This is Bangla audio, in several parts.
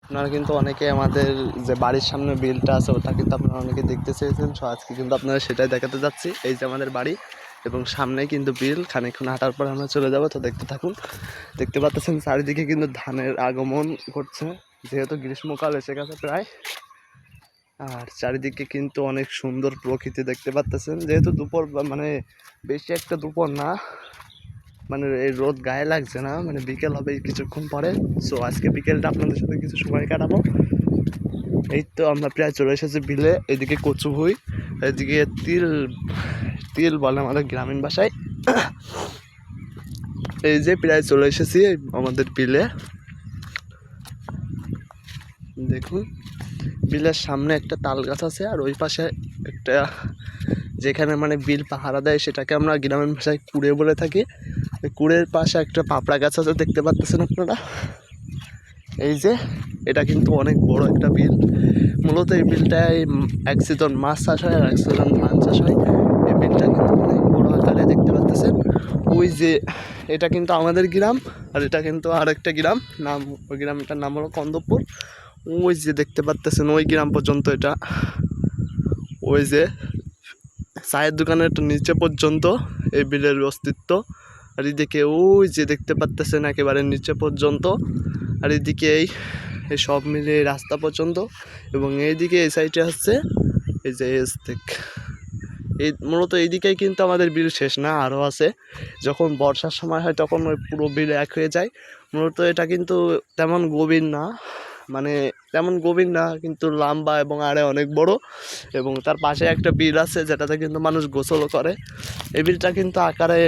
আপনারা কিন্তু অনেকে আমাদের যে বাড়ির সামনে বিলটা আছে ওটা কিন্তু আপনারা অনেকে দেখতে চেয়েছেন। সো আজকে কিন্তু আপনারা সেটাই দেখাতে যাচ্ছি। এই যে আমাদের বাড়ি এবং সামনে কিন্তু বিল, খানিকক্ষণ হাঁটার পর আমরা চলে যাব। তো দেখতে থাকুন। দেখতে পাচ্ছেন চারিদিকে কিন্তু ধানের আগমন ঘটছে, যেহেতু গ্রীষ্মকাল এসে গেছে প্রায়। আর চারিদিকে কিন্তু অনেক সুন্দর প্রকৃতি দেখতে পাচ্ছেন, যেহেতু দুপুর মানে বেশি একটা দুপুর না, মানে এই রোদ গায়ে লাগছে না, মানে বিকেল হবে কিছুক্ষণ পরে। সো আজকে বিকেলটা আপনাদের সাথে কিছু সময় কাটাবো। এই তো আমরা প্রায় চলে এসেছি বিলে। এদিকে কচু ভুই, এদিকে তিল, তিল বলে আমাদের গ্রামীণ ভাষায়। এই যে প্রায় চলে এসেছি আমাদের বিলে। দেখুন বিলের সামনে একটা তাল গাছ আছে, আর ওই পাশে একটা যেখানে মানে বিল পাহারা দেয় সেটাকে আমরা গ্রামীণ ভাষায় কুড়ে বলে থাকি। কুড়ের পাশে একটা পাপড়া গাছ আছে, দেখতে পাচ্ছেন আপনারা। এই যে এটা কিন্তু অনেক বড় একটা বিল। মূলত এই বিলটায় এক সিজন মাছ চাষ হয় আর এক সিজন ধান চাষ হয়। এই বিলটা কিন্তু অনেক বড় আকারে দেখতে পাচ্ছেন। ওই যে এটা কিন্তু আমাদের গ্রাম, আর এটা কিন্তু আরেকটা গ্রাম, নাম ওই গ্রামটার নাম হলো কন্দপুর। ওই যে দেখতে পাচ্ছেন ওই গ্রাম পর্যন্ত এটা, ওই যে চায়ের দোকানের নিচে পর্যন্ত এই বিলের অস্তিত্ব। আর এদিকে ওই যে দেখতে পাচ্ছেন একেবারে নিচে পর্যন্ত, আর এদিকে এই সব মিলে এই রাস্তা পর্যন্ত। এবং এইদিকে এই সাইডে হচ্ছে এই যে এই মূলত এইদিকেই কিন্তু আমাদের বিল শেষ না, আরও আছে। যখন বর্ষার সময় হয় তখন ওই পুরো বিল এক হয়ে যায়। মূলত এটা কিন্তু তেমন গভীর না, মানে তেমন গভীর না, কিন্তু লম্বা এবং আড়ে অনেক বড়। এবং তার পাশে একটা বিল আছে যেটাতে কিন্তু মানুষ গোসলও করে। এই বিলটা কিন্তু আকারে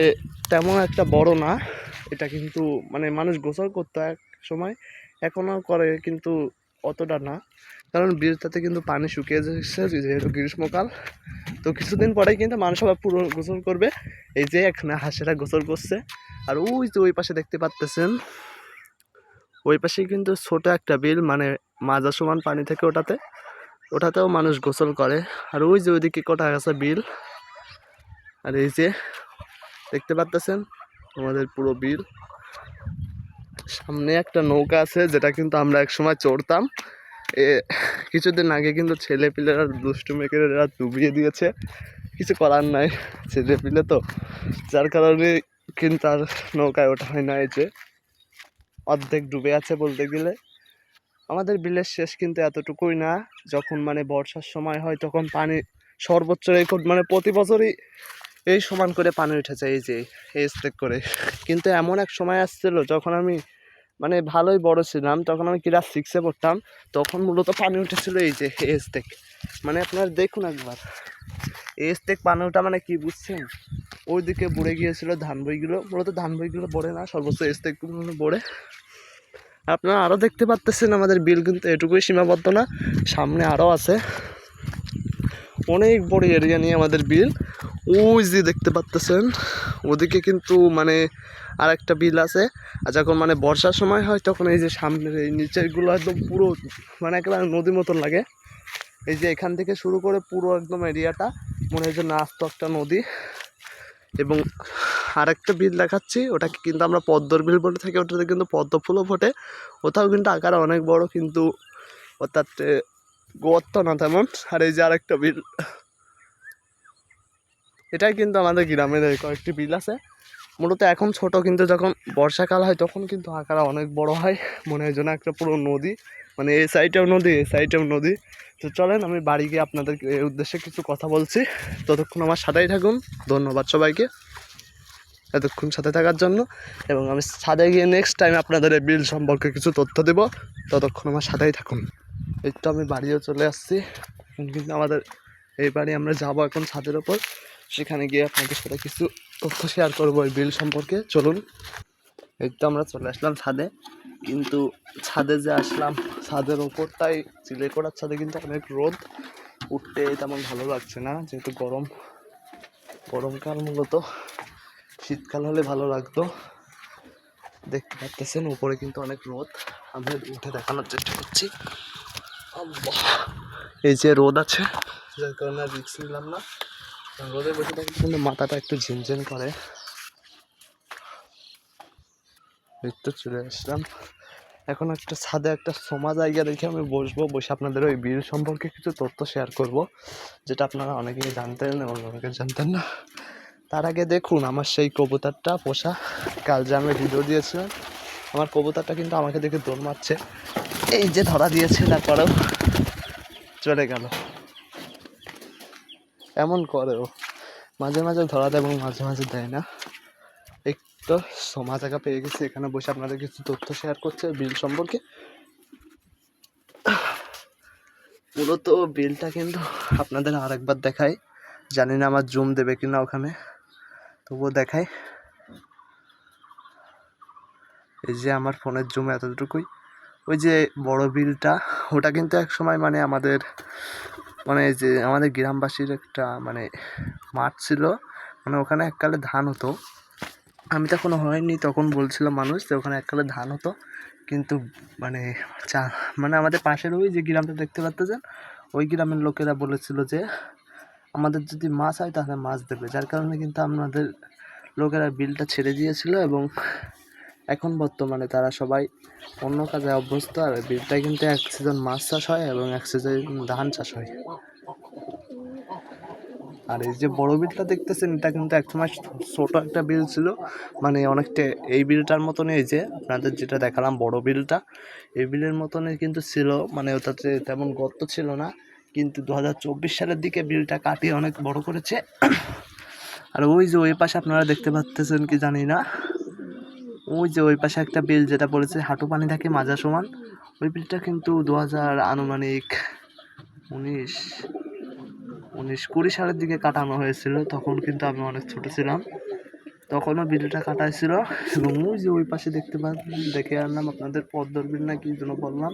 তেমন একটা বড় না। এটা কিন্তু মানে মানুষ গোসল করতো এক সময়, এখনও করে, কিন্তু অতটা না। কারণ বিলটাতে কিন্তু পানি শুকিয়ে যাচ্ছে যেহেতু গ্রীষ্মকাল। তো কিছুদিন পরেই কিন্তু মানুষ আবার পুরো গোসল করবে। এই যে এখানে হাঁসেরা গোসল করছে। আর ওই যে ওই পাশে দেখতে পাচ্ছেন, ওই পাশে কিন্তু ছোট একটা বিল, মানে মাজা সমান পানি থেকে ওটাতেও মানুষ গোসল করে। আর ওই যে ওইদিকে কোটা গেছে বিল। আর এই যে দেখতে পাচ্ছেন আমাদের পুরো বিল। সামনে একটা নৌকা আছে যেটা কিন্তু আমরা এক সময় চড়তাম। কিছুদিন আগে কিন্তু ছেলে পিলেরা দুষ্টু মেয়েরা ডুবিয়ে দিয়েছে, কিছু করার নাই, ছেলে পিলে তো, যার কারণে কিন্তু আর নৌকায় ওঠা হয় না। এই যে অর্ধেক ডুবে আছে বলতে গেলে। আমাদের বিলের শেষ কিন্তু এতটুকুই না, যখন মানে বর্ষার সময় হয় তখন পানি সর্বোচ্চ রেকর্ড, মানে প্রতি বছরই এই সমান করে পানি উঠেছে এই যে এই স্টেক করে। কিন্তু এমন এক সময় আসছিল যখন আমি মানে ভালোই বড় ছিলাম, তখন আমি ক্লাস 6-এ পড়তাম। তখন মূলত পানি উঠেছিল এই যে এই স্টেক, মানে আপনারা দেখুন একবার এই স্টেক পানি ওঠা মানে কি বুঝছেন। ওইদিকে বুড়ে গিয়েছিল ধান বইগুলো, মূলত ধান বইগুলো বড়ে না, সর্বোচ্চ স্টেকগুলো বড়ে। আপনারা আরও দেখতে পাচ্ছেন আমাদের বিল কিন্তু এটুকুই সীমাবদ্ধ না, সামনে আরও আছে অনেক বড় এরিয়া নিয়ে আমাদের বিল। ওই যে দেখতে পাচ্ছেন ওদিকে কিন্তু মানে আর একটা বিল আছে। আর যখন মানে বর্ষার সময় হয় তখন এই যে সামনের এই নিচেরগুলো একদম পুরো মানে একেবারে নদীর মতন লাগে। এই যে এখান থেকে শুরু করে পুরো একদম এরিয়াটা মনে হয় যে আস্ত একটা নদী। এবং আরেকটা বিল দেখাচ্ছি, ওটাকে কিন্তু আমরা পদ্মর বিল বলে থাকি, ওটাতে কিন্তু পদ্ম ফুলও ফোটে। ওটাও কিন্তু আকারে অনেক বড়, কিন্তু অর্থাৎ গর্ত না তেমন। আর এই যে আরেকটা বিল, এটাই কিন্তু আমাদের গ্রামের কয়েকটি বিল আছে। মূলত এখন ছোট, কিন্তু যখন বর্ষাকাল হয় তখন কিন্তু আকার অনেক বড় হয়, মনে হয় যেন একটা পুরো নদী, মানে এই সাইডেও নদী এই সাইডেও নদী। তো চলেন আমি বাড়ি গিয়ে আপনাদের এই উদ্দেশ্যে কিছু কথা বলছি, ততক্ষণ আমার সাথেই থাকুন। ধন্যবাদ সবাইকে এতক্ষণ সাথে থাকার জন্য। এবং আমি ছাদে গিয়ে নেক্সট টাইম আপনাদের এই বিল সম্পর্কে কিছু তথ্য দেব, ততক্ষণ আমার সাথেই থাকুন। এই তো আমি বাড়িও চলে আসছি, কিন্তু আমাদের এই বাড়ি আমরা যাবো এখন ছাদের ওপর, সেখানে গিয়ে আপনাদের সাথে কিছু তথ্য শেয়ার করবো এই বিল সম্পর্কে। চলুন। এই তো আমরা চলে আসলাম ছাদে, কিন্তু ছাদে যে আসলাম ছাদের ওপরটাই চিলে করার ছাদে কিন্তু অনেক রোদ, উঠতে তেমন ভালো লাগছে না, যেহেতু গরমকাল। মূলত শীতকাল হলে ভালো লাগতো। দেখতে পাচ্ছেন উপরে কিন্তু অনেক রোদ, আমি উঠে দেখানোর চেষ্টা করছি। এই যে রোদ আছে, যার কারণে আর রিস্ক নিলাম না। রোদে বসে থাকলে কিন্তু মাথাটা একটু ঝিমঝিম করে। এই তো চলে আসলাম এখন একটা ছাদে একটা সমা জায়গা দেখে আমি বসবো, বসে আপনাদের ওই বিল সম্পর্কে কিছু তথ্য শেয়ার করব, যেটা আপনারা অনেকেই জানতেন এবং অনেকে জানতেন না। তার আগে দেখুন আমার সেই কবুতরটা পোষা, কাল যে আমি ভিডিও দিয়েছিলাম, আমার কবুতরটা কিন্তু আমাকে দেখে দৌড় মারছে। এই যে ধরা দিয়েছে, তারপরেও চলে গেল। এমন করে ও, মাঝে মাঝে ধরা দেয় এবং মাঝে মাঝে দেয় না। একটু সমা জায়গা পেয়ে গেছি, এখানে বসে আপনাদের কিছু তথ্য শেয়ার করছে বিল সম্পর্কে। মূলত বিলটা কিন্তু আপনাদের আরেকবার দেখাই, জানি না আমার জুম দেবে কিনা ওখানে, তবুও দেখাই। এই যে আমার ফোনের জুম এতটুকুই। ওই যে বড় বিলটা, ওটা কিন্তু এক সময় মানে আমাদের মানে যে আমাদের গ্রামবাসীর একটা মানে মাঠ ছিল, মানে ওখানে এককালে ধান হতো। আমি তখন হয়নি, তখন বলছিল মানুষ যে ওখানে এককালে ধান হতো, কিন্তু মানে মানে আমাদের পাশের ওই যে গ্রামটা দেখতে পাচ্ছেন, ওই গ্রামের লোকেরা বলেছিল যে আমাদের যদি মাছ হয় তাহলে মাছ দেবে, যার কারণে কিন্তু আমাদের লোকেরা বিলটা ছেড়ে দিয়েছিল। এবং এখন বর্তমানে তারা সবাই অন্য কাজে অভ্যস্ত, আর বিলটায় কিন্তু এক সিজন মাছ চাষ হয় এবং এক সিজন ধান চাষ হয়। আর এই যে বড় বিলটা দেখতেছেন, এটা কিন্তু একসময় ছোট একটা বিল ছিল, মানে অনেকটা এই বিলটার মতনই। এই যে আপনাদের যেটা দেখালাম বড় বিলটা, এই বিলের মতনই কিন্তু ছিল, মানে ওটাতে তেমন গর্ত ছিল না, কিন্তু 2024 সালের দিকে বিলটা কাটিয়ে অনেক বড় করেছে। আর ওই যে ওই পাশে আপনারা দেখতে পাচ্ছেন কি জানি না, ওই যে ওই পাশে একটা বিল যেটা বলেছে হাঁটু পানি থাকে মাজা সমান, ওই বিলটা কিন্তু 2019-20 সালের দিকে কাটানো হয়েছিল। তখন কিন্তু আমি অনেক ছোট ছিলাম, তখনও বিলটা কাটাইছিল। এবং ওই যে ওই পাশে দেখে আনলাম আপনাদের পদ্মর বিল না কি জন্য বললাম,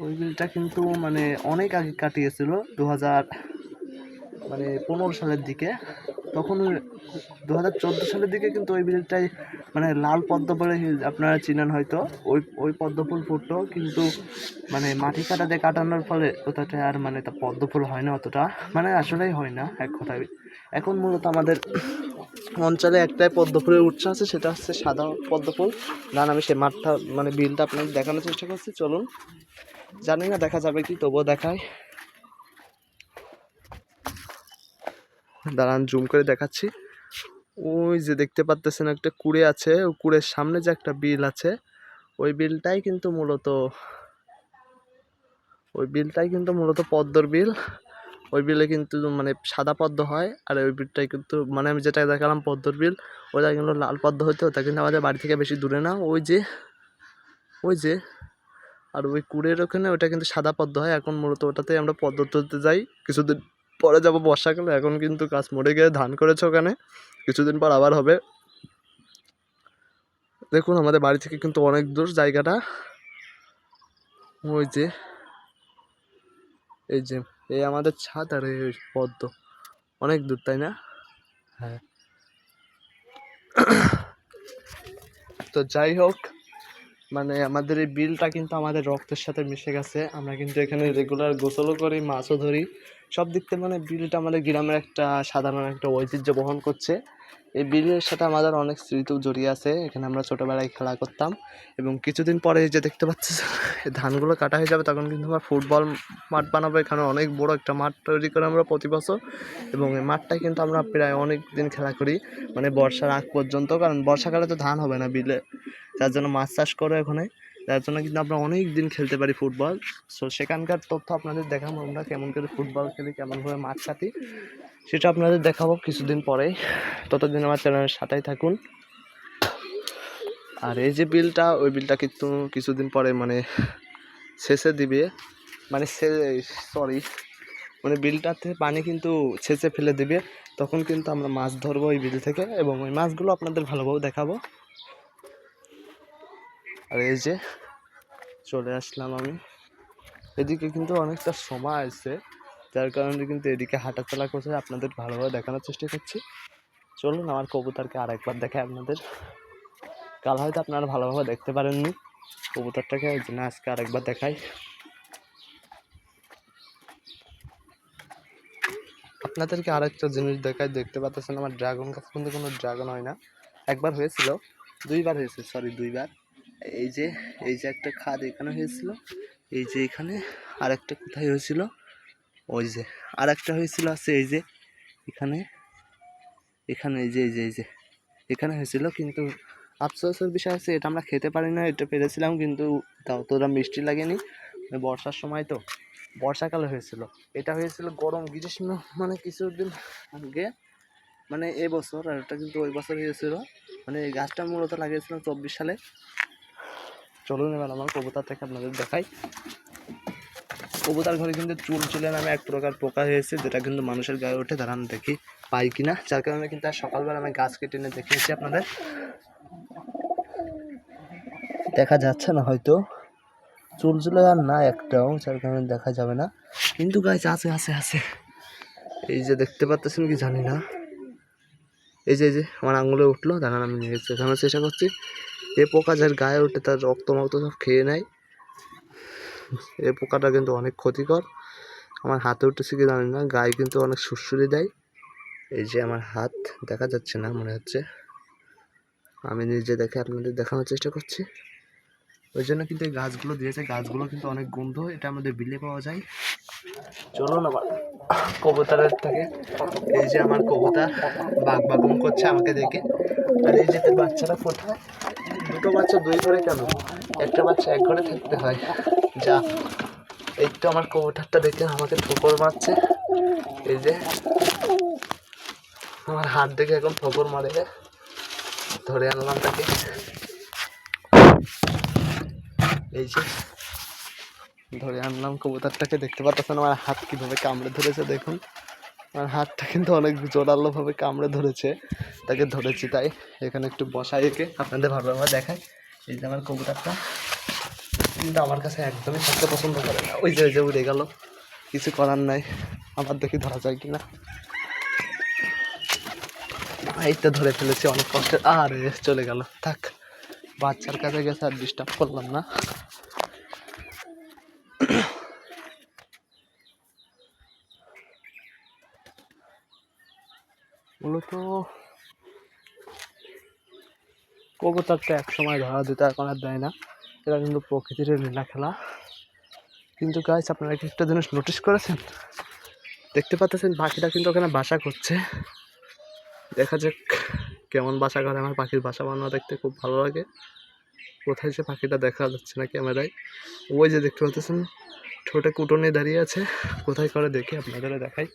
ওই বিলটা কিন্তু মানে অনেক আগে কাটিয়েছিল, 2015 সালের দিকে। তখন 2014 সালের দিকে কিন্তু ওই বিলটাই মানে লাল পদ্ম বলে আপনারা চিনেন হয়তো, ওই ওই পদ্ম ফুল ফুটতো, কিন্তু মানে মাটি কাটাতে কাটানোর ফলে ওটাতে আর মানে তা পদ্ম ফুল হয় না অতটা, মানে আসলেই হয় না এক কথায়। এখন মূলত আমাদের অঞ্চলে একটাই পদ্ম ফুলের উৎস আছে, সেটা হচ্ছে সাদা পদ্ম ফুল। দাঁড়ান আমি সেই মাঠটা মানে বিলটা আপনাদের দেখানোর চেষ্টা করছি, চলুন। জানি না দেখা যাবে কি, তবুও দেখায়। দাঁড়ান জুম করে দেখাচ্ছি। ওই যে দেখতে পাচ্ছেন একটা কুড়ে আছে, ওই কুড়ের সামনে যে একটা বিল আছে, ওই বিলটাই কিন্তু মূলত পদ্মর বিল। ওই বিলে কিন্তু মানে সাদা পদ্ম হয়, আর ওই বিলটাই কিন্তু মানে আমি যেটা দেখালাম পদ্মর বিল, ওটা কিন্তু লাল পদ্ম হইতো। ওটা কিন্তু আমাদের বাড়ি থেকে বেশি দূরে না, ওই যে আর ওই কুড়ের ওখানে ওটা কিন্তু সাদা পদ্ম হয়। এখন মূলত ওটাতেই আমরা পদ্ম তুলতে যাই, কিছুদিন পরে যাব বর্ষাকালে। এখন কিন্তু গাছ মরে গিয়ে ধান করেছে ওখানে, কিছুদিন পর আবার হবে। দেখুন আমাদের বাড়ি থেকে কিন্তু অনেক দূর জায়গাটা। ওই যে এই আমাদের ছাদ, আর এই পদ্ম অনেক দূর, তাই না? হ্যাঁ। তো যাই হোক, মানে আমাদের এই বিলটা কিন্তু আমাদের রক্তের সাথে মিশে গেছে। আমরা কিন্তু এখানে রেগুলার গোসলও করি, মাছও ধরি, সব দিক থেকে মানে বিলটা আমাদের গ্রামের একটা সাধারণ একটা ঐতিহ্য বহন করছে। এই বিলের সাথে আমাদের অনেক স্মৃতিও জড়িয়ে আছে, এখানে আমরা ছোটোবেলায় খেলা করতাম। এবং কিছুদিন পরে যে দেখতে পাচ্ছি ধানগুলো কাটা হয়ে যাবে, তখন কিন্তু আমরা ফুটবল মাঠ বানাবো। এখানে অনেক বড় একটা মাঠ তৈরি করে আমরা প্রতি বছর, এবং এই মাঠটায় কিন্তু আমরা প্রায় অনেক দিন খেলা করি, মানে বর্ষার আগ পর্যন্ত। কারণ বর্ষাকালে তো ধান হবে না বিলে, যার জন্য মাছ চাষ করে ওখানে, যার জন্য কিন্তু আমরা অনেক দিন খেলতে পারি ফুটবল। সো সেখানকার তথ্য আপনাদের দেখাবো, আমরা কেমন করে ফুটবল খেলি, কেমনভাবে মাছ কাটি, সেটা আপনাদের দেখাবো কিছুদিন পরেই। ততদিন আমার চ্যানেলের সাথেই থাকুন। আর এই যে বিলটা, ওই বিলটা কিন্তু কিছুদিন পরে মানে শেষে দিবে, মানে মানে বিলটাতে পানি কিন্তু ছেঁচে ফেলে দিবে, তখন কিন্তু আমরা মাছ ধরবো ওই বিল থেকে, এবং ওই মাছগুলো আপনাদের ভালোভাবে দেখাবো। আর এই যে চলে আসলাম আমি, এদিকে কিন্তু অনেকটা সময় আছে, যার কারণে কিন্তু এদিকে হাঁটাচলা করছে, আপনাদের ভালোভাবে দেখানোর চেষ্টা করছি। চলুন আমার কবুতরকে আরেকবার দেখাই আপনাদের, কাল হয়তো আপনারা ভালোভাবে দেখতে পারেননি কবুতরটাকে, ওই জন্য আজকে আরেকবার দেখাই। আপনাদেরকে আরেকটা জিনিস দেখাই, দেখতে পাচ্ছেন আমার ড্রাগন গাছ কিন্তু কোনো ড্রাগন হয় না। একবার হয়েছিল, দুইবার হয়েছে, দুইবার। এই যে একটা খাদ এখানে হয়েছিল, এই যে এখানে আর একটা কোথায় হয়েছিল, ওই যে আর একটা হয়েছিল আছে এই যে এখানে, এখানে এই যে এখানে হয়েছিল। কিন্তু আফসোসের বিষয় আছে এটা আমরা খেতে পারি না, এটা পেরেছিলাম কিন্তু তাও তোরা মিষ্টি লাগেনি। বর্ষার সময় তো, বর্ষাকালে হয়েছিল। এটা হয়েছিল গরম গ্রীষ্ম মানে কিছুদিন আগে, মানে এবছর, আর এটা কিন্তু ওই বছর হয়েছিল। মানে এই গাছটা মূলত লাগিয়েছিলাম 24 সালে। চলুন এবার আমার কবুতর থেকে আপনাদের দেখাই। কবুতর ঘরে কিন্তু চুলচুলে নামে এক প্রকার পোকা হয়েছে, যেটা কিন্তু মানুষের গায়ে ওঠে, দাঁড়ান দেখি পাই কিনা। যার কারণে কিন্তু আর সকালবেলা আমি গাছ কেটে এনে দেখিয়েছি আপনাদের, দেখা যাচ্ছে না হয়তো, চুলচুলে আর না একটাও, যার কারণে দেখা যাবে না। কিন্তু গাছ আছে আছে আছে, এই যে দেখতে পাচ্ছেন কি জানি না, এই যে আমার আঙুলে উঠলো, দাঁড়ান আমি নিয়ে দেখানোর চেষ্টা করছি। এ পোকা যার গায়ে ওঠে তার রক্ত মক্ত সব খেয়ে নেয়। এই পোকাটা কিন্তু অনেক ক্ষতিকর। আমার হাতে উঠেছে কি জানি না, গায়ে কিন্তু অনেক সুড়সুড়ি দেয়। এই যে আমার হাত দেখা যাচ্ছে না মনে হচ্ছে, আমি নিজে দেখে আপনাদের দেখানোর চেষ্টা করছি। ওই জন্য কিন্তু এই গাছগুলো দিয়েছে, গাছগুলো কিন্তু অনেক গন্ধ, এটা আমাদের বিলে পাওয়া যায়। চলুন আবার কবুতরের থেকে, এই যে আমার কবুতর বাঘ করছে আমাকে দেখে। আর এই যে বাচ্চারা কোথায়, দুটো বাচ্চা দুই ঘরে কেন, একটা বাচ্চা এক ঘরে থাকতে হয়। যা, এই তো আমার কবুতরটা দেখে আমাকে ঠোকর মারছে। এই যে আমার হাত দেখে এখন ঠোকর মারে, ধরে আনলাম তাকে। এই যে ধরে আনলাম কবুতরটাকে, দেখতে পাচ্ছেন আমার হাত কিভাবে কামড়ে ধরেছে, দেখুন আমার হাতটা কিন্তু অনেক জোরালো ভাবে কামড়ে ধরেছে, তাকে ধরেছি তাই। এখানে একটু বসাই একে আপনাদের ভালোভাবে দেখায়। এই যে আমার কবুতরটা কিন্তু আমার কাছে একদমই থাকতে পছন্দ করে না, ওই যে উড়ে গেল, কিছু করার নাই, আবার দেখি ধরা যায় কিনা। এই তো ধরে ফেলেছি অনেক কষ্টের, আর চলে গেল, থাক বাচ্চার কাছে গেছে, আর ডিস্টার্ব করলাম না। মূলত কবুতরটা এক সময় ধরা দিতে, এখন আর দেয় না, এটা কিন্তু প্রকৃতির লীলা খেলা। কিন্তু গাইস আপনারা কি একটা জিনিস নোটিস করেছেন, দেখতে পাচ্ছেন পাখিটা কিন্তু ওখানে বাসা করছে। দেখা যাক কেমন বাসা করে, আমার পাখির বাসা বানানো দেখতে খুব ভালো লাগে। কোথায় যে পাখিটা দেখা যাচ্ছে না ক্যামেরায়, ওই যে দেখতে পাচ্ছেন ঠোঁটে কুটো নিয়ে দাঁড়িয়ে আছে, কোথায় করে দেখি আপনাদের দেখাই।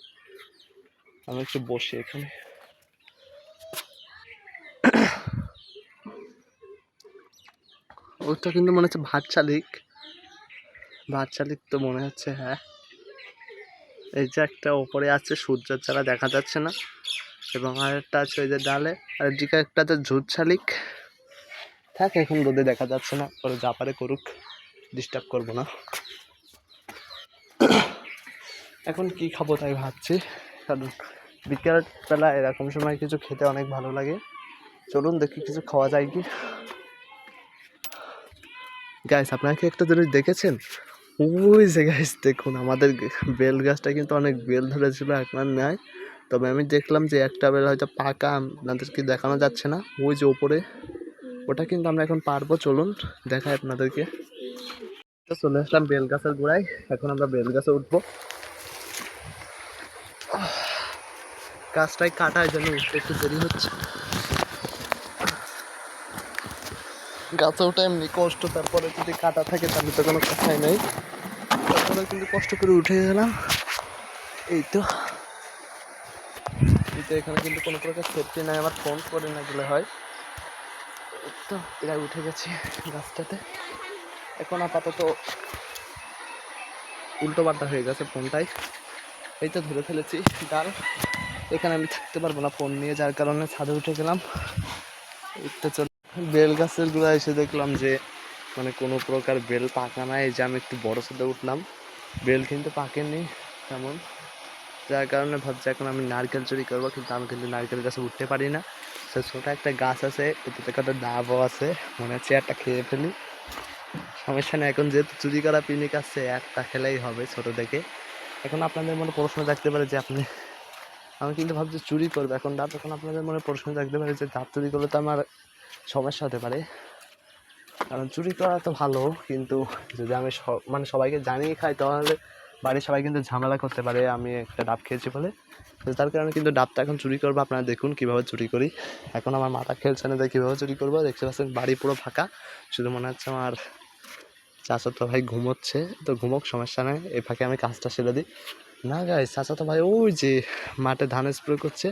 আমি একটু বসি এখানে, ওটা কিন্তু মনে হচ্ছে ভাত শালিক তো মনে হচ্ছে, হ্যাঁ। এই যে একটা ওপরে আছে, সূর্যের ছাড়া দেখা যাচ্ছে না, এবং আরেকটা আছে ওই যে ডালে, আর এদিকে একটা আছে ঝুট শালিক, থাক এখন রোদে দেখা যাচ্ছে না, পরে যা পারে করুক, ডিস্টার্ব করবো না। এখন কি খাবো তাই ভাবছি, কারণ বিকেল বেলা এরকম সময় কিছু খেতে অনেক ভালো লাগে। চলুন দেখি কিছু খাওয়া যায় কি। গাইস আপনারা কি একটা জিনিস দেখেছেন, ওই যে গাইস দেখুন আমাদের বেল গাছটা কিন্তু অনেক বেল ধরেছিল, এখন নেয়। তবে আমি দেখলাম যে একটা বেল হয়তো পাকা, আপনাদেরকে দেখানো যাচ্ছে না, ওই যে ওপরে, ওটা কিন্তু আমরা এখন পারবো। চলুন দেখাই আপনাদেরকে। তো চলে আসলাম বেল গাছের গোড়ায়, এখন আমরা বেল গাছে উঠবো। গাছটাই কাটার জন্য উঠতে একটু দেরি হচ্ছে, গাছে ওঠা এমনি কষ্ট, তারপরে যদি কাটা থাকে তাহলে তো কোনো কথাই নেই। তারপরে কিন্তু কষ্ট করে উঠে গেলাম। এই তো এখানে কিন্তু কোনো প্রকার সেফটি নাই, আমার ফোন করে না গেলে হয়। তো প্রায় উঠে গেছি গাছটাতে, এখন আপাতত উল্টো পাল্টা হয়ে গেছে ফোনটাই। এই তো ধরে ফেলেছি ডাল, এখানে আমি থাকতে পারবো না ফোন নিয়ে, যার কারণে ছাদে উঠে গেলাম। এই তো বেল গাছের গোড়ায় এসে দেখলাম যে মানে কোনো প্রকার বেল পাকা নাই, যে আমি একটু বড় ছাদে উঠলাম, বেল কিন্তু পাকেনি তেমন, যার কারণে ভাবছি এখন আমি নারকেল চুরি করবো, কিন্তু আমি কিন্তু নারকেল গাছে উঠতে পারি না। সে ছোটো একটা গাছ আছে, এতে একটা ডাবও আছে, মনে হচ্ছে একটা খেয়ে ফেলি, সমস্যা নেই। এখন যেহেতু চুরি করা পিকনিক আসছে, একটা খেলেই হবে ছোটো থেকে। এখন আপনাদের মনে প্রশ্ন থাকতে পারে যে আমি কিন্তু ভাবছি চুরি করবো এখন ডাব, এখন আপনাদের মনে প্রশ্ন থাকতে পারে যে ডাব চুরি করলে তো আমার সমস্যা হতে পারে। কারণ চুরি করা তো ভালো, কিন্তু যদি আমি মানে সবাইকে জানিয়ে খাই তাহলে বাড়ির সবাই কিন্তু ঝামেলা করতে পারে আমি একটা ডাব খেয়েছি বলে। তো তার কারণে কিন্তু ডাবটা এখন চুরি করবো। আপনারা দেখুন কীভাবে চুরি করি। এখন আমার মাথা খেলছে না, কীভাবে চুরি করবো। দেখতে পাচ্ছেন বাড়ি পুরো ফাঁকা, শুধু মনে হচ্ছে আমার চাচাতো ভাই ঘুমোচ্ছে। তো ঘুমোক, সমস্যা নেই, এই ফাঁকে আমি কাজটা সেরে দিই। না গাইস, চাচাতো ভাই ওই যে মাঠে ধান স্প্রে করছে,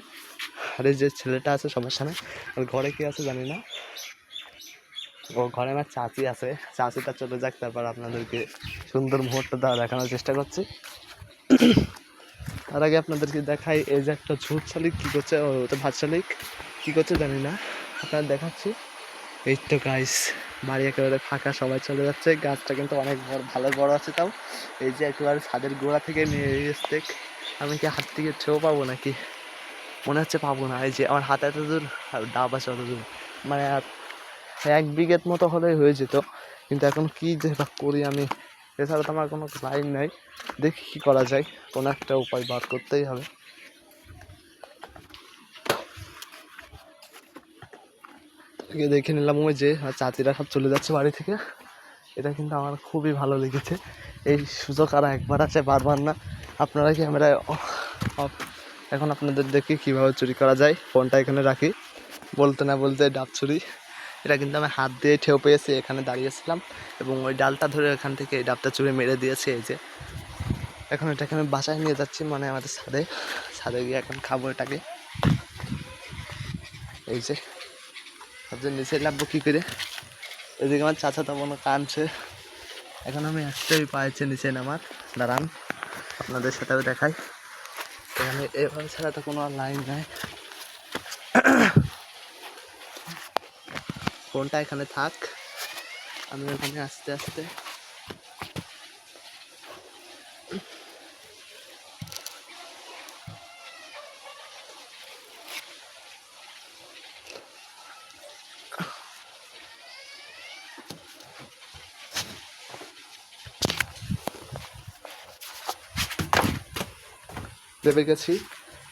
আর এই যে ছেলেটা আছে সমস্যা নেই। আর ঘরে কি আছে জানি না, ও ঘরে আমার চাচি আছে, চাচিটা চলে যাক, তারপর আপনাদেরকে সুন্দর মুহূর্তটা দেখানোর চেষ্টা করছি। তার আগে আপনাদেরকে দেখাই, এই যে একটা ঝুট শালিক কী করছে, ও তো ভাত শালিক কী করছে জানি না, আপনারা দেখাচ্ছি। এই তো গাইস, বাড়ি একেবারে ফাঁকা, সবাই চলে যাচ্ছে। গাছটা কিন্তু অনেক ভালো বড় আছে। তাও এই যে একেবারে ছাদের গোড়া থেকে নিয়ে এসছে। আমি কি হাত থেকে ছেও পাবো নাকি, মনে হচ্ছে পাবো না। এই যে আমার হাতে এত দূর আর ডাব আছে অত দূর, মানে 1 বিঘের মতো হলেই হয়ে যেত। কিন্তু এখন কি যে করি আমি, এছাড়া তো আমার কোনো লাইন নাই। দেখি কী করা যায়, কোনো একটা উপায় বার করতেই হবে। দেখে নিলাম ওই যে চাচিরা সব চলে যাচ্ছে বাড়ি থেকে। এটা কিন্তু আমার খুবই ভালো লেগেছে। এই সুযোগ আর একবার আছে, বারবার না। আপনারা ক্যামেরায় এখন আপনাদের দেখি কীভাবে চুরি করা যায়। ফোনটা এখানে রাখি, বলতে না বলতে ডাব চুরি। এটা কিন্তু আমি হাত দিয়ে ঠেউ পেয়েছি, এখানে দাঁড়িয়েছিলাম এবং ওই ডালটা ধরে এখান থেকে এই ডাবটা চুরি মেরে দিয়েছে। এই যে এখন এটাকে আমি বাসায় নিয়ে যাচ্ছি, মানে আমাদের ছাদে গিয়ে এখন খাবো এটাকে। এই যে ভাবছেন নিচে নামবো কী করে, এদিকে আমার চাচাতো বোন কাঁদছে। এখন আমি একটাই পাইছি নিচে নামার, দাঁড়ান আপনাদের সাথেও দেখাই। এখানে এভাবে ছাড়া তো কোনো লাইন নাই। ফোনটা এখানে থাক, আমি ওখানে আস্তে আস্তে দেবে গেছি।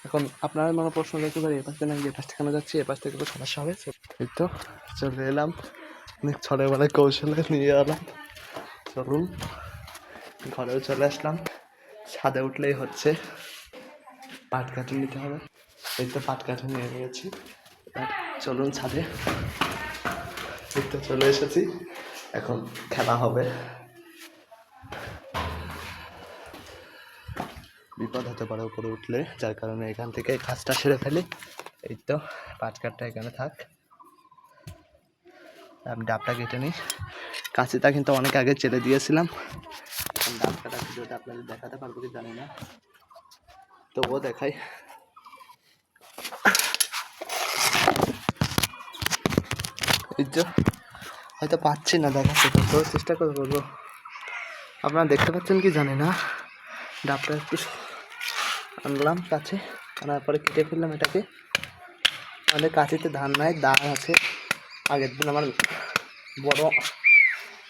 এখন আপনারা মনে প্রশ্ন দেখতে পারি, এপাশ থেকে নাকি এপাশ থেকে যাচ্ছি, এপাশ থেকে তো সমস্যা হবে। এই তো চলে এলাম, অনেক ছোটোবেলায় কৌশলে নিয়ে এলাম। চলুন, ঘরেও চলে আসলাম। ছাদে উঠলেই হচ্ছে, পাট কাঠি নিতে হবে। এই তো পাট কাঠি নিয়ে নিয়েছি, চলুন ছাদে। এই তো চলে এসেছি, এখন খেলা হবে। বিপদ হতে পারে উপরে উঠলে, যার কারণে এখান থেকে কাজটা সেরে ফেলি। এই তো পাট কাঠটা এখানে থাক, আমি ডাবটা কেটে নিই। কাঁচিটা কিন্তু অনেক আগে চেলে দিয়েছিলাম। ডাব কাটা ভিডিওটা আপনাদের দেখাতে পারবো কি জানি না, তবুও দেখাই। এই যে হয়তো পাচ্ছি না দেখাতে, তো চেষ্টা করে বলবো। আপনারা দেখতে পাচ্ছেন কি জানি না, ডাবটা একটু আনলাম কাছে, আনার পরে কেটে ফেললাম এটাকে। আমাদের কাছিতে ধান নাই, দা আছে। আগের দিন আমার বড়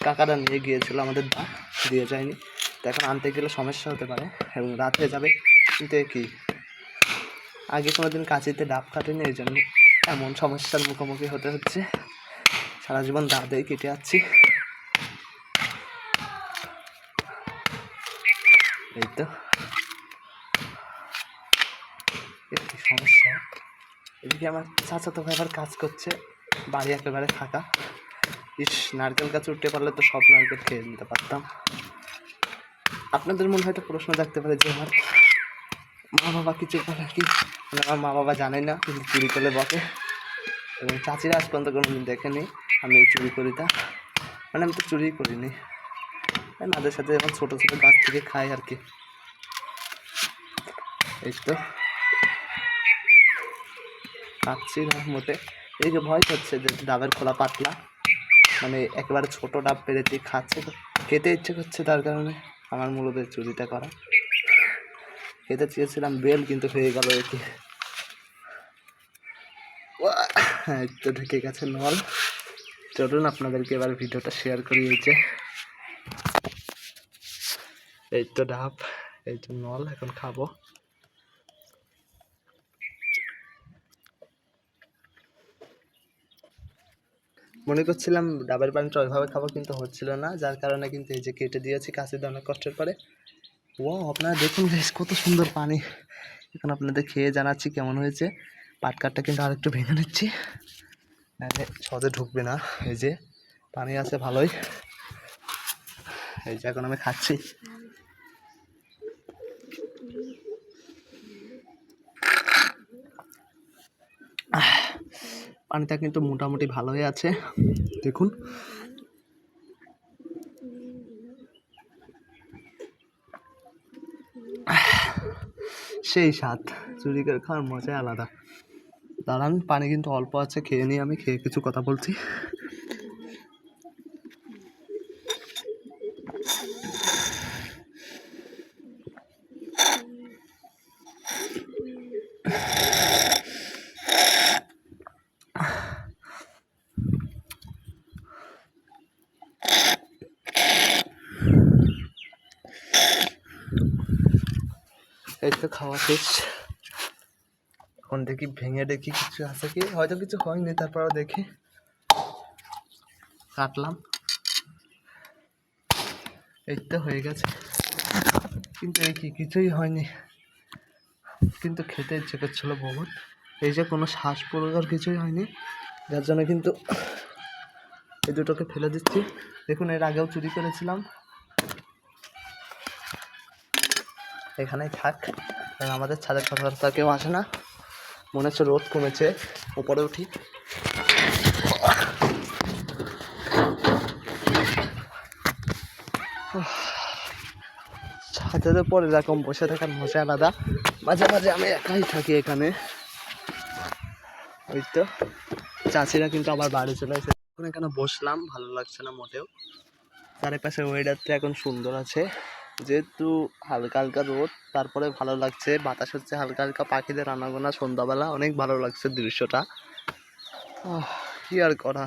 কাকারা নিয়ে গিয়েছিল, আমাদের দা দিয়ে যায়নি। তো এখন আনতে গেলে সমস্যা হতে পারে এবং রাত হয়ে যাবে। কিন্তু কি আগে কোনো দিন কাছিতে ডাব কাটেনি, এই জন্য এমন সমস্যার মুখোমুখি হতে হচ্ছে। সারা জীবন দা দিয়ে কেটে যাচ্ছি। এই তো একটি সমস্যা। এদিকে আমার চাচাতো ভাই আবার কাজ করছে, বাড়ি একেবারে ফাঁকা। নারকেল গাছ উঠতে পারলে তো সব নারকেল খেয়ে নিতে পারতাম। আপনাদের মনে হয়তো প্রশ্ন থাকতে পারে যে আমার মা বাবা কিছু বলে কি, আমার মা বাবা জানে না, কিন্তু চুরি করলে বকে। এবং চাচিরা আজ পর্যন্ত কোনোদিন দেখেনি আমি চুরি করি, তা মানে আমি তো চুরি করিনি, মাদের সাথে যখন ছোটো ছোটো গাছ থেকে খাই আর কি। এই তো খাচ্ছি না মোটে, এই যে ভয় হচ্ছে যে ডাবের খোলা পাতলা, মানে একেবারে ছোটো ডাব পেরেছি, খাচ্ছে তো খেতে ইচ্ছে করছে, তার কারণে আমার মূলত চুরিটা করা। খেতে চেয়েছিলাম বেল, কিন্তু হয়ে গেল এটি। হ্যাঁ, তো ঢেকে গেছে নল। চলুন আপনাদেরকে এবার ভিডিওটা শেয়ার করি। এই তো ডাব, এই তো নল, এখন খাবো। মনে করছিলাম ডাবের পানিটা ওইভাবে খাবো, কিন্তু হচ্ছিল না, যার কারণে কিন্তু এই যে কেটে দিয়েছি কাছে দিয়ে অনেক কষ্টের পরে। ও আপনারা দেখুন বেশ কত সুন্দর পানি। এখন আপনাদের খেয়ে জানাচ্ছি কেমন হয়েছে। পাটকাঠটা কিন্তু আরেকটু ভেঙে নিচ্ছি, নাহলে সহজে ঢুকবে না। এই যে পানি আছে ভালোই, এই যে এখন আমি খাচ্ছি। পানিটা কিন্তু মোটামুটি ভালোই আছে, দেখুন। সেই স্বাদ, চুরি করে খাওয়ার মজাই আলাদা। দাঁড়ান, পানি কিন্তু অল্প আছে, খেয়ে নিই, আমি খেয়ে কিছু কথা বলছি। এই তো খাওয়া শেষ, এখন দেখি ভেঙে দেখি কিছু আছে কি, হয়তো কিছু হয়নি, তারপরও দেখি। কাটলাম, এই তো হয়ে গেছে, কিন্তু এই কি কিছুই হয়নি, কিন্তু খেতে ইচ্ছে করছিল বহুত। এই যে কোনো শ্বাস প্রশ্বাস কিছুই হয়নি, যার জন্য কিন্তু এই দুটোকে ফেলে দিচ্ছি। দেখুন এর আগেও চুরি করেছিলাম, এখানেই থাক, কারণ আমাদের ছাদের কথাবার্তা কেউ আসে না। মনে হচ্ছে রোদ কমেছে, উপরে উঠি। ছাদের উপর এরকম বসে থাকার মজা আলাদা। মাঝে মাঝে আমি একাই থাকি এখানে। ওই তো চাষিরা কিন্তু আবার বাড়ি চলে এসে, এখন এখানে বসলাম, ভালো লাগছে না মোটেও। চারিপাশে ওয়েদারটা এখন সুন্দর আছে, যেহেতু হালকা হালকা রোদ, তারপরে ভালো লাগছে, বাতাস হচ্ছে হালকা হালকা, পাখিদের আনাগোনা, সন্ধ্যাবেলা অনেক ভালো লাগছে দৃশ্যটা। কি আর করা,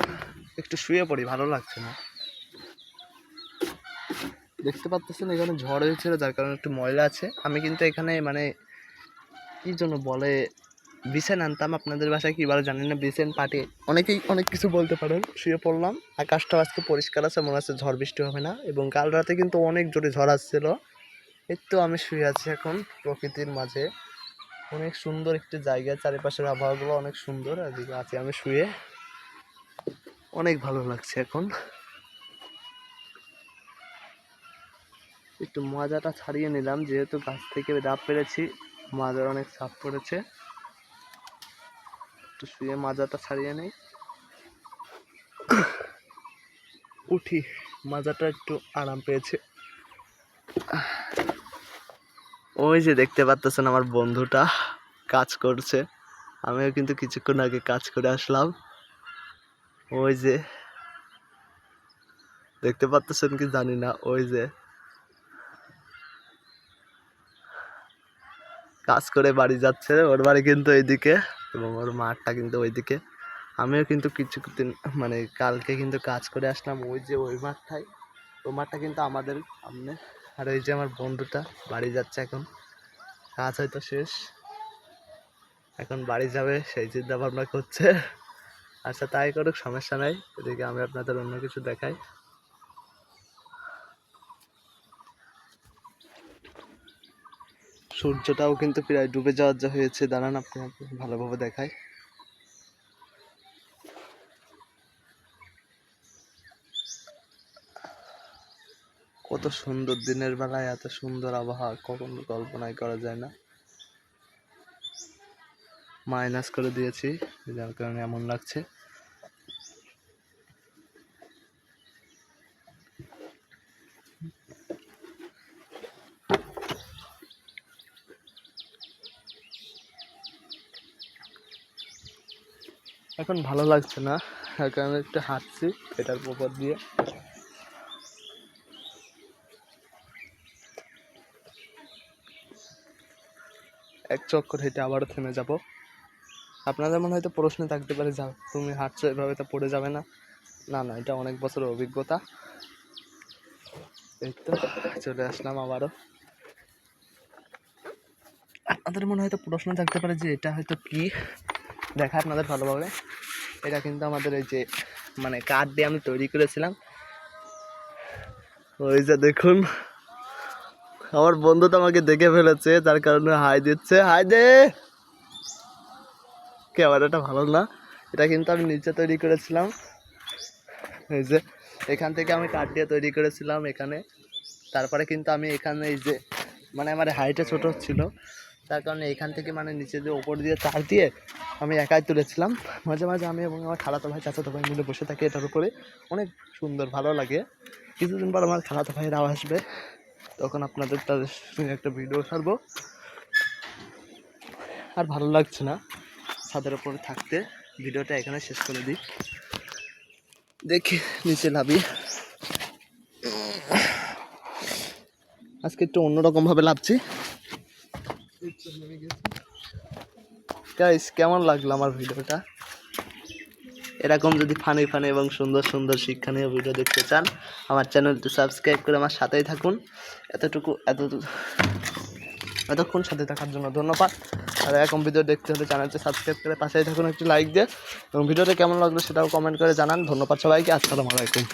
একটু শুয়ে পড়ি, ভালো লাগছে না। দেখতে পাচ্ছেন এখানে ঝড় হয়েছিল, যার কারণে একটু ময়লা আছে। আমি কিন্তু এখানে মানে কি জন্য বলে বিছেন আনতাম, আপনাদের বাসায় কী বলে জানি না, বিছেন পাটি অনেকেই অনেক কিছু বলতে পারেন। শুয়ে পড়লাম, আকাশটা আজকে পরিষ্কার আছে, মনে হচ্ছে ঝড় বৃষ্টি হবে না, এবং কাল রাতে কিন্তু অনেক জোরে ঝড় আসছিল। এই তো আমি শুয়ে আছি এখন প্রকৃতির মাঝে, অনেক সুন্দর একটি জায়গা, চারিপাশের আবহাওয়াগুলো অনেক সুন্দর, এদিকে আছি আমি শুয়ে, অনেক ভালো লাগছে এখন। একটু মজাটা ছাড়িয়ে নিলাম, যেহেতু গাছ থেকে ডাব পেরেছি, মাজার অনেক চাপ পড়েছে, একটু শুয়ে মাজাটা ছাড়িয়ে নেই, উঠি, মাজাটা একটু আরাম পেয়েছে। ওই যে দেখতে পাচ্ছেন আমার বন্ধুটা কাজ করছে, আমিও কিন্তু কিছুক্ষণ আগে কাজ করে আসলাম। ওই যে দেখতে পাচ্ছেন কি জানি না, ওই যে কাজ করে বাড়ি যাচ্ছে, ওর বাড়ি কিন্তু এইদিকে এবং ওর মাঠটা কিন্তু ওইদিকে। আমিও কিন্তু কিছুদিন মানে কালকে কিন্তু কাজ করে আসলাম ওই যে ওই মাঠটায়, ওই মাঠটা কিন্তু আমাদের সামনে। আর ওই যে আমার বন্ধুটা বাড়ি যাচ্ছে এখন, কাজ হয়তো শেষ, এখন বাড়ি যাবে সেই চিন্তা ভাবনা করছে। আচ্ছা তাই করুক, সমস্যা নাই। এদিকে আমি আপনাদের অন্য কিছু দেখাই। সূর্যটাও কিন্তু প্রায় ডুবে যাওয়ার যা হয়েছে, দাঁড়ান আপনি ভালোভাবে দেখাই। কত সুন্দর, দিনের বেলায় এত সুন্দর আবহাওয়া কখনো কল্পনাই করা যায় না। মাইনাস করে দিয়েছি, যার কারণে এমন লাগছে। এখন ভালো লাগছে না, তার কারণে একটু হাঁটছি এটার উপর দিয়ে। এক চক্কর হেঁটে আবারও থেমে যাব। আপনাদের মনে হয়তো প্রশ্ন থাকতে পারে, যাও তুমি হাঁটছো এভাবে তো পড়ে যাবে না? না না, এটা অনেক বছরের অভিজ্ঞতা। এই তো চলে আসলাম আবারও। আপনাদের মনে হয়তো প্রশ্ন থাকতে পারে যে এটা হয়তো কি, দেখা আপনাদের ভালোভাবে। এটা কিন্তু আমাদের এই যে মানে কাঠ দিয়ে আমি তৈরি করেছিলাম। ওই যে দেখুন আমার বন্ধু তো আমাকে দেখে ফেলেছে, যার কারণে হাই দিচ্ছে। হাই দে। ক্যামেরাটা ভালো না, এটা কিন্তু আমি নিচে তৈরি করেছিলাম। এই যে এখান থেকে আমি কাঠ দিয়ে তৈরি করেছিলাম এখানে। তারপরে কিন্তু আমি এখানে এই যে মানে আমার হাইটে ছোট ছিল, তার কারণে এখান থেকে মানে নিচে দিয়ে ওপর দিয়ে তার দিয়ে আমি একাই তুলেছিলাম। মাঝে মাঝে আমি এবং আমার খালাতো ভাই চাচাতো ভাই মিলে বসে থাকি এটার উপরে, অনেক সুন্দর ভালো লাগে। কিছুদিন পর আমার খালাতো ভাইরাও আসবে, তখন আপনাদের তাদের সঙ্গে একটা ভিডিও ছাড়বো। আর ভালো লাগছে না ছাদের উপরে থাকতে, ভিডিওটা এখানে শেষ করে দিই। দেখি নিচে নামি, আজকে একটু অন্যরকম ভাবে লাভছি। গাইস কেমন লাগলো আমার ভিডিওটা? এরকম যদি ফানি ফানি এবং সুন্দর সুন্দর শিক্ষণীয় ভিডিও দেখতে চান, আমার চ্যানেলটি সাবস্ক্রাইব করে আমার সাথেই থাকুন। এতক্ষণ সাথে থাকার জন্য ধন্যবাদ। আর এরকম ভিডিও দেখতে হলে চ্যানেলটি সাবস্ক্রাইব করে পাশেই থাকুন, একটি লাইক দিয়ে, এবং ভিডিওটা কেমন লাগলো সেটাও কমেন্ট করে জানান। ধন্যবাদ সবাইকে, আসসালামু আলাইকুম।